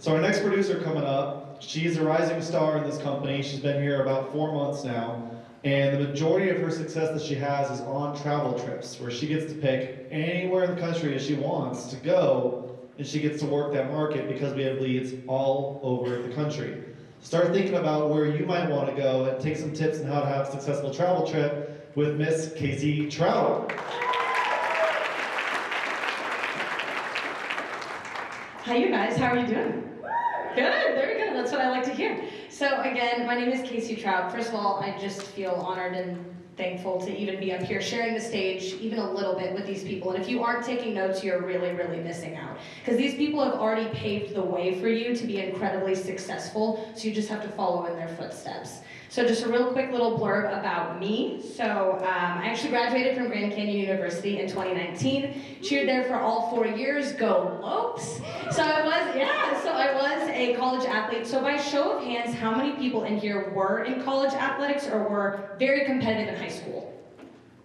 So our next producer coming up, she's a rising star in this company. She's been here about 4 months now. And the majority of her success that she has is on travel trips, where she gets to pick anywhere in the country that she wants to go, and she gets to work that market because we have leads all over the country. Start thinking about where you might want to go and take some tips on how to have a successful travel trip with Miss Casey Traut. Hi, you guys. How are you doing? Good. Very good. That's what I like to hear. So again, my name is Casey Traut. First of all, I just feel honored and thankful to even be up here sharing the stage even a little bit with these people. And if you aren't taking notes, you're really, really missing out. Because these people have already paved the way for you to be incredibly successful, so you just have to follow in their footsteps. So just a real quick little blurb about me. So I actually graduated from Grand Canyon University in 2019. Cheered there for all 4 years. Go Lopes! So I was a college athlete. So by show of hands, how many people in here were in college athletics or were very competitive in high school?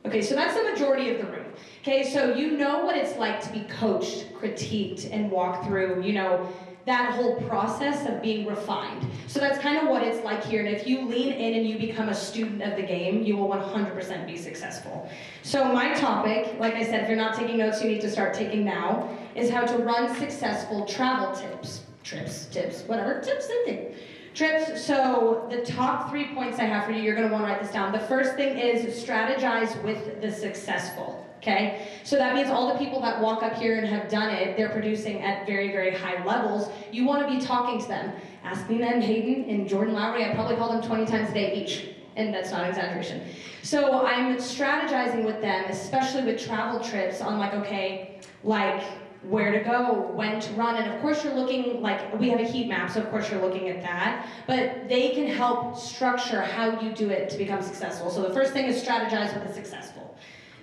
Okay, so that's the majority of the room. Okay, so you know what it's like to be coached, critiqued, and walk through, that whole process of being refined. So that's kind of what it's like here. And if you lean in and you become a student of the game, you will 100% be successful. So my topic, like I said, if you're not taking notes, you need to start taking now, is how to run successful travel trips. So the top 3 points I have for you, you're gonna wanna write this down. The first thing is strategize with the successful. Okay, so that means all the people that walk up here and have done it, they're producing at very, very high levels. You want to be talking to them. Ask me then, Hayden and Jordan Lowry, I probably call them 20 times a day each, and that's not an exaggeration. So I'm strategizing with them, especially with travel trips, on where to go, when to run, and of course you're looking, we have a heat map, so of course you're looking at that, but they can help structure how you do it to become successful. So the first thing is strategize with the successful.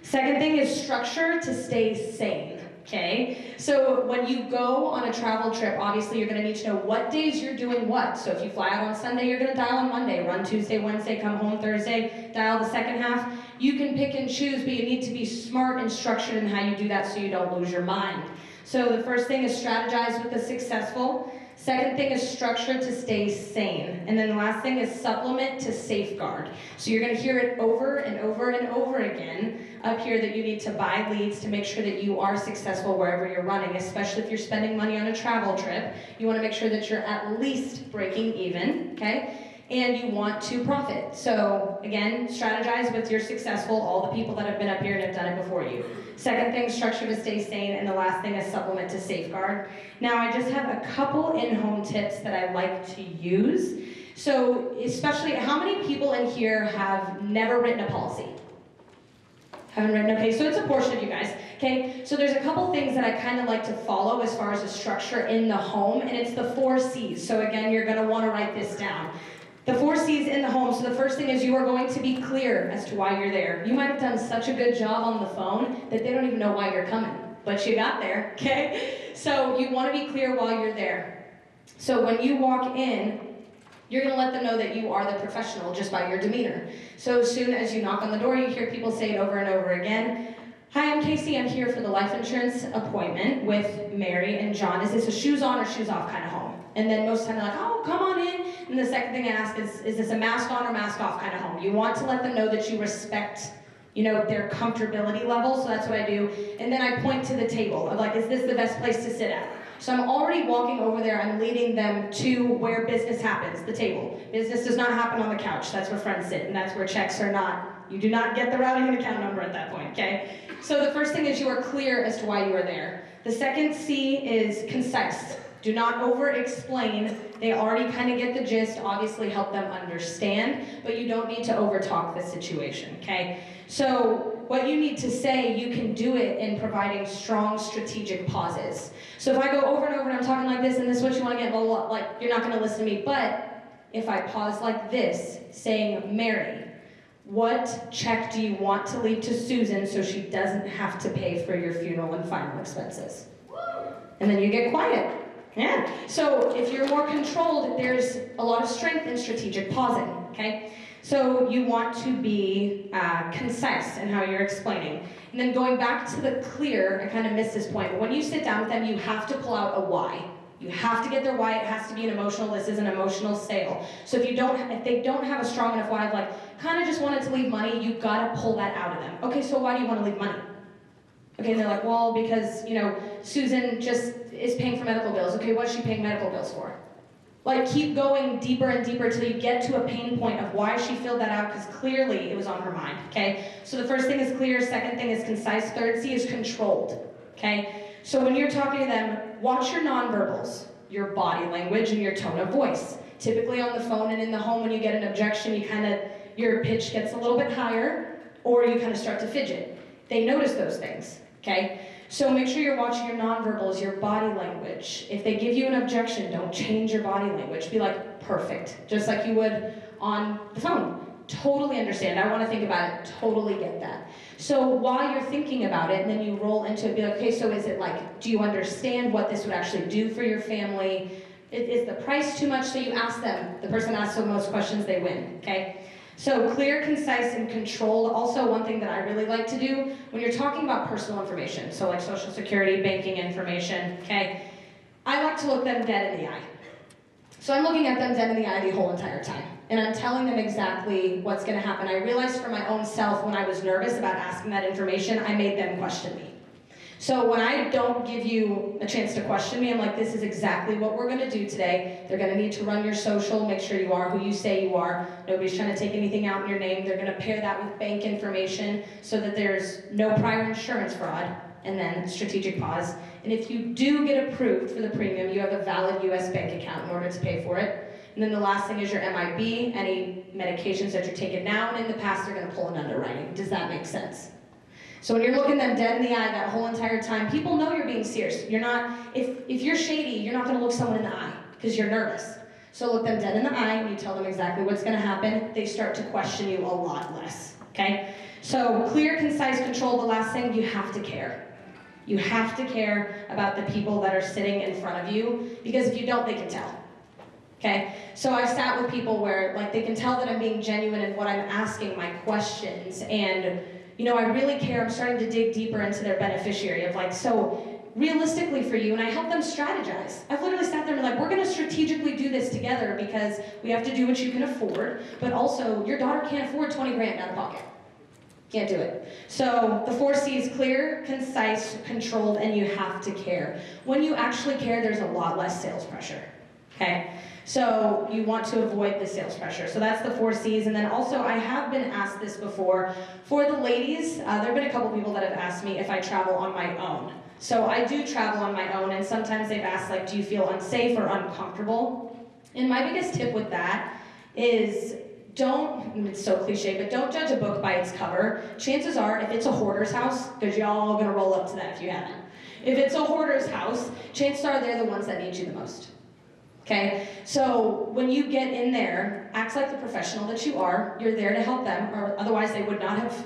Second thing is structure to stay sane, okay? So when you go on a travel trip, obviously you're gonna need to know what days you're doing what. So if you fly out on Sunday, you're gonna dial on Monday, run Tuesday, Wednesday, come home Thursday, dial the second half. You can pick and choose, but you need to be smart and structured in how you do that so you don't lose your mind. So the first thing is strategize with the successful. Second thing is structure to stay sane. And then the last thing is supplement to safeguard. So you're gonna hear it over and over and over again up here that you need to buy leads to make sure that you are successful wherever you're running, especially if you're spending money on a travel trip. You wanna make sure that you're at least breaking even, okay? And you want to profit. So again, strategize with your successful, all the people that have been up here and have done it before you. Second thing, structure to stay sane, and the last thing is supplement to safeguard. Now I just have a couple in-home tips that I like to use. So especially, how many people in here have never written a policy? Haven't written? Okay, so it's a portion of you guys. Okay, so there's a couple things that I kind of like to follow as far as the structure in the home, and it's the 4 C's. So again, you're gonna wanna write this down. The 4 C's in the home. So the first thing is you are going to be clear as to why you're there. You might have done such a good job on the phone that they don't even know why you're coming, but you got there, okay? So you want to be clear while you're there. So when you walk in, you're gonna let them know that you are the professional just by your demeanor. So as soon as you knock on the door, you hear people say it over and over again. Hi, I'm Casey. I'm here for the life insurance appointment with Mary and John. Is this a shoes on or shoes off kind of home? And then most of the time they're like, oh, come on in. And the second thing I ask is this a mask on or mask off kind of home? You want to let them know that you respect, their comfortability level, so that's what I do. And then I point to the table of is this the best place to sit at? So I'm already walking over there, I'm leading them to where business happens, the table. Business does not happen on the couch, that's where friends sit, and that's where checks are not. You do not get the routing and account number at that point, okay? So the first thing is you are clear as to why you are there. The second C is concise. Do not over-explain. They already kind of get the gist, obviously help them understand, but you don't need to over-talk the situation, okay? So what you need to say, you can do it in providing strong strategic pauses. So if I go over and over and I'm talking like this, and this is what you want to get, blah, blah, blah, you're not going to listen to me. But if I pause like this, saying, Mary, what check do you want to leave to Susan so she doesn't have to pay for your funeral and final expenses? And then you get quiet. Yeah. So if you're more controlled, there's a lot of strength in strategic pausing, okay? So you want to be concise in how you're explaining. And then going back to the clear, I kind of missed this point, but when you sit down with them, you have to pull out a why. You have to get their why. It has to be an emotional, this is an emotional sale. So if they don't have a strong enough why of like, kind of just wanted to leave money, you've got to pull that out of them. Okay, so why do you want to leave money? Okay, and they're like, well, because, Susan just is paying for medical bills. Okay, what's she paying medical bills for? Like, keep going deeper and deeper till you get to a pain point of why she filled that out, because clearly it was on her mind, okay? So the first thing is clear, second thing is concise, third C is controlled, okay? So when you're talking to them, watch your nonverbals, your body language, and your tone of voice. Typically on the phone and in the home, when you get an objection, your pitch gets a little bit higher, or you kind of start to fidget. They notice those things, okay? So make sure you're watching your nonverbals, your body language. If they give you an objection, don't change your body language. Be like, perfect, just like you would on the phone. Totally understand. I want to think about it. Totally get that. So while you're thinking about it, and then you roll into it, be like, okay, so is it like, do you understand what this would actually do for your family? Is the price too much? So you ask them. The person asks the most questions, they win, okay? So clear, concise, and controlled. Also, one thing that I really like to do when you're talking about personal information, so like social security, banking information, okay, I like to look them dead in the eye. So I'm looking at them dead in the eye the whole entire time, and I'm telling them exactly what's going to happen. I realized for my own self when I was nervous about asking that information, I made them question me. So when I don't give you a chance to question me, I'm like, this is exactly what we're going to do today. They're going to need to run your social, make sure you are who you say you are. Nobody's trying to take anything out in your name. They're going to pair that with bank information so that there's no prior insurance fraud, and then strategic pause. And if you do get approved for the premium, you have a valid U.S. bank account in order to pay for it. And then the last thing is your MIB, any medications that you're taking now and in the past, they're going to pull an underwriting. Does that make sense? So when you're looking them dead in the eye that whole entire time, people know you're being serious. You're not, if you're shady, you're not going to look someone in the eye because you're nervous. So look them dead in the eye, and you tell them exactly what's going to happen. They start to question you a lot less, okay? So clear, concise, control. The last thing, you have to care. You have to care about the people that are sitting in front of you, because if you don't, they can tell, okay? So I've sat with people where like they can tell that I'm being genuine in what I'm asking, my questions, and I really care. I'm starting to dig deeper into their beneficiary of like, so realistically for you, and I help them strategize. I've literally sat there and like, we're going to strategically do this together because we have to do what you can afford, but also your daughter can't afford 20 grand out of pocket. Can't do it. So the 4 C's, clear, concise, controlled, and you have to care. When you actually care, there's a lot less sales pressure, okay? So you want to avoid the sales pressure. So that's the 4 C's. And then also, I have been asked this before. For the ladies, there have been a couple people that have asked me if I travel on my own. So I do travel on my own, and sometimes they've asked, like, do you feel unsafe or uncomfortable? And my biggest tip with that is it's so cliche, but don't judge a book by its cover. Chances are, if it's a hoarder's house, because y'all are gonna roll up to that if you haven't. If it's a hoarder's house, chances are they're the ones that need you the most. Okay, so when you get in there, act like the professional that you are. You're there to help them, or otherwise they would not have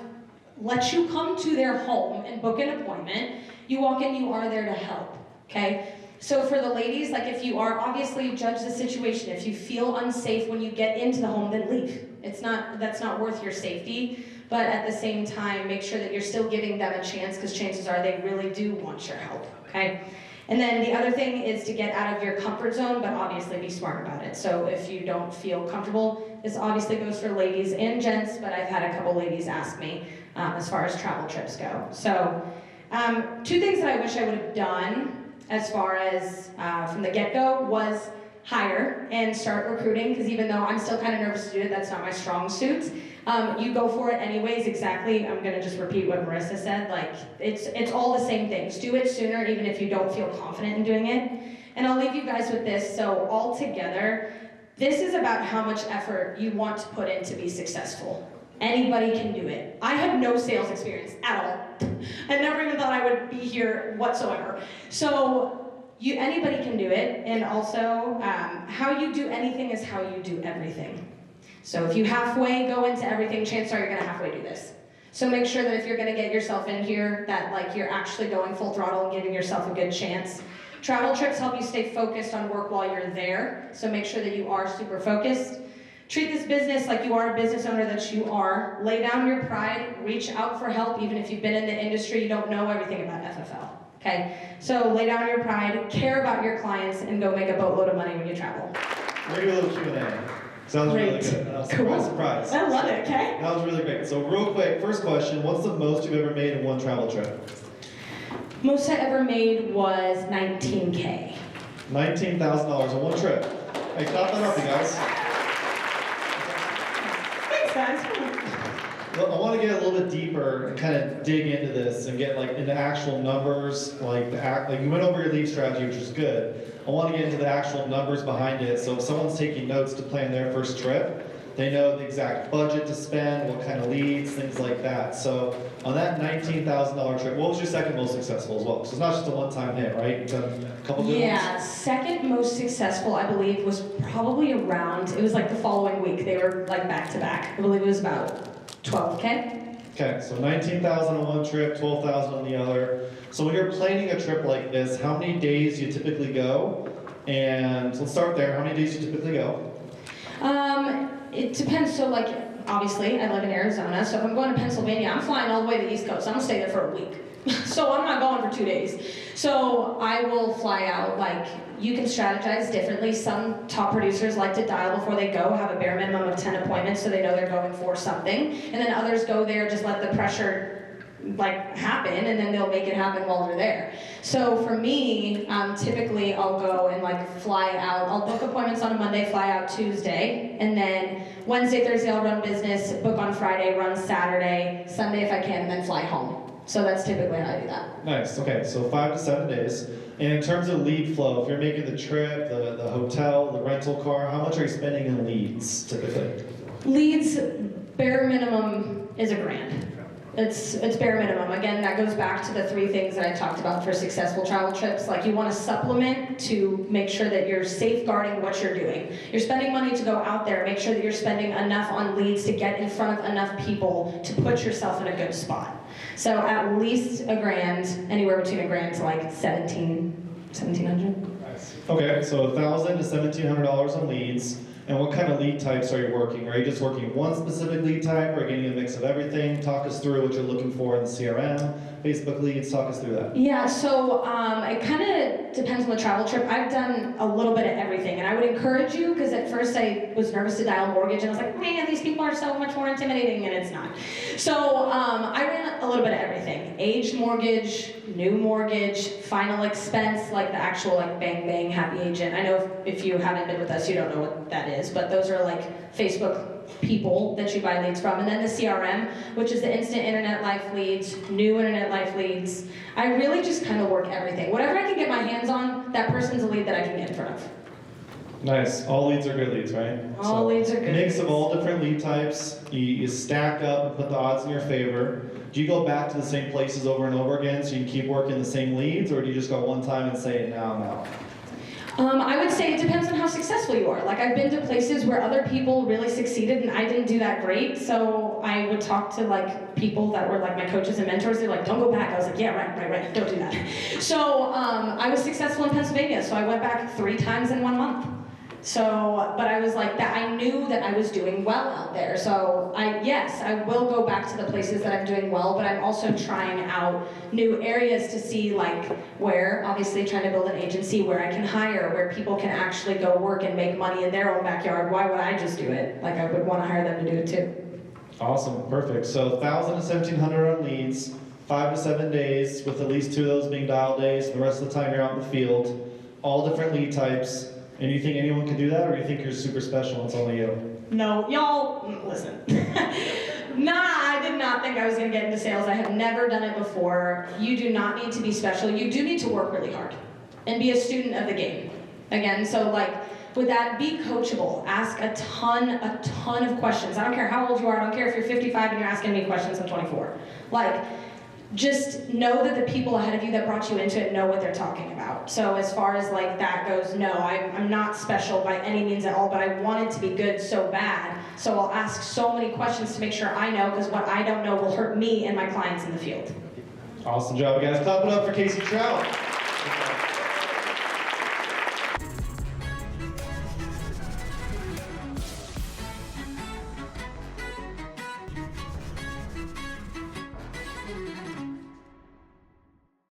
let you come to their home and book an appointment. You walk in, you are there to help, okay? So for the ladies, like if you are, obviously judge the situation. If you feel unsafe when you get into the home, then leave. That's not worth your safety, but at the same time, make sure that you're still giving them a chance, because chances are they really do want your help, okay? And then the other thing is to get out of your comfort zone, but obviously be smart about it. So if you don't feel comfortable, this obviously goes for ladies and gents, but I've had a couple ladies ask me as far as travel trips go. So 2 things that I wish I would have done as far as from the get-go was hire and start recruiting, because even though I'm still kind of nervous to do it, that's not my strong suit. You go for it anyways, exactly. I'm gonna just repeat what Marissa said. Like, it's all the same things. Do it sooner, even if you don't feel confident in doing it. And I'll leave you guys with this. So all together, this is about how much effort you want to put in to be successful. Anybody can do it. I have no sales experience at all. I never even thought I would be here whatsoever. So anybody can do it, and also how you do anything is how you do everything. So if you halfway go into everything, chances are you're gonna halfway do this. So make sure that if you're gonna get yourself in here, that like you're actually going full throttle and giving yourself a good chance. Travel trips help you stay focused on work while you're there, so make sure that you are super focused. Treat this business like you are a business owner that you are. Lay down your pride, reach out for help, even if you've been in the industry, you don't know everything about FFL. Okay? So lay down your pride, care about your clients, and go make a boatload of money when you travel. We're gonna do a little Q&A. Sounds really Great. good. That was Cool. surprise. I love it, okay? That was really great. So real quick, first question, what's the most you've ever made in one travel trip? Most I ever made was $19K. $19,000 in one trip. Hey, clap that up, you guys. Thanks, guys. Well, I want to get a little bit deeper and kind of dig into this and get like into actual numbers, like you went over your lead strategy, which is good. I want to get into the actual numbers behind it. So if someone's taking notes to plan their first trip, they know the exact budget to spend, what kind of leads, things like that. So on that $19,000 trip, what was your second most successful as well? So it's not just a one-time hit, right? You've done a couple good ones? Yeah, second most successful, I believe, was probably around, it was like the following week. They were like back to back. I believe it was about 12K. Okay, so 19,000 on one trip, 12,000 on the other. So when you're planning a trip like this, how many days do you typically go? And let's start there. How many days do you typically go? It depends. So like, obviously, I live in Arizona, so if I'm going to Pennsylvania, I'm flying all the way to the East Coast. I'm gonna stay there for a week. So I'm not going for 2 days. So I will fly out, like, you can strategize differently. Some top producers like to dial before they go, have a bare minimum of 10 appointments so they know they're going for something. And then others go there, just let the pressure like happen, and then they'll make it happen while they're there. So for me, typically I'll go and like fly out. I'll book appointments on a Monday, fly out Tuesday, and then Wednesday, Thursday I'll run business, book on Friday, run Saturday, Sunday if I can, and then fly home. So that's typically how I do that. Nice, okay, so 5 to 7 days. And in terms of lead flow, if you're making the trip, the hotel, the rental car, how much are you spending in leads typically? Leads, bare minimum is $1,000. It's bare minimum. Again, that goes back to the 3 things that I talked about for successful travel trips. Like, you want to supplement to make sure that you're safeguarding what you're doing. You're spending money to go out there. Make sure that you're spending enough on leads to get in front of enough people to put yourself in a good spot. So at least $1,000, anywhere between $1,000 to like $1,700. Nice. Okay, so $1,000 to $1,700 on leads. And what kind of lead types are you working? Are you just working one specific lead type, or getting a mix of everything? Talk us through what you're looking for in the CRM, Facebook leads, talk us through that. Yeah, so it kind of depends on the travel trip. I've done a little bit of everything, and I would encourage you, because at first I was nervous to dial mortgage, and I was like, man, these people are so much more intimidating, and it's not. So I ran a little bit of everything. Aged mortgage, new mortgage, final expense, like the actual like bang bang happy agent. I know if you haven't been with us, you don't know what that is, but those are like Facebook people that you buy leads from. And then the CRM, which is the instant internet life leads, new internet life leads. I really just kind of work everything. Whatever I can get my hands on, that person's a lead that I can get in front of. Nice. All leads are good leads, right? All leads are good. Mix of all different lead types. You stack up and put the odds in your favor. Do you go back to the same places over and over again so you can keep working the same leads, or do you just go one time and say, now I'm out? I would say it depends on how successful you are. Like, I've been to places where other people really succeeded and I didn't do that great, so I would talk to like people that were like my coaches and mentors. They're like, don't go back. I was like, yeah, right, don't do that. So I was successful in Pennsylvania, so I went back 3 times in 1 month. So, but I was like that. I knew that I was doing well out there. So yes, I will go back to the places that I'm doing well, but I'm also trying out new areas to see like where, obviously trying to build an agency where I can hire, where people can actually go work and make money in their own backyard. Why would I just do it? Like, I would want to hire them to do it too. Awesome, perfect. So 1,000 to 1,700 on leads, 5 to 7 days, with at least 2 of those being dial days. The rest of the time you're out in the field. All different lead types. And you think anyone can do that, or you think you're super special and it's only you? No, y'all, listen. Nah, I did not think I was going to get into sales. I have never done it before. You do not need to be special. You do need to work really hard and be a student of the game. Again, so like, with that, be coachable. Ask a ton of questions. I don't care how old you are. I don't care if you're 55 and you're asking me questions. I'm 24. Like, just know that the people ahead of you that brought you into it know what they're talking about. So as far as like that goes, no, I'm not special by any means at all, but I want it to be good so bad. So I'll ask so many questions to make sure I know, because what I don't know will hurt me and my clients in the field. Awesome job, guys. Clap it up for Casey Traut.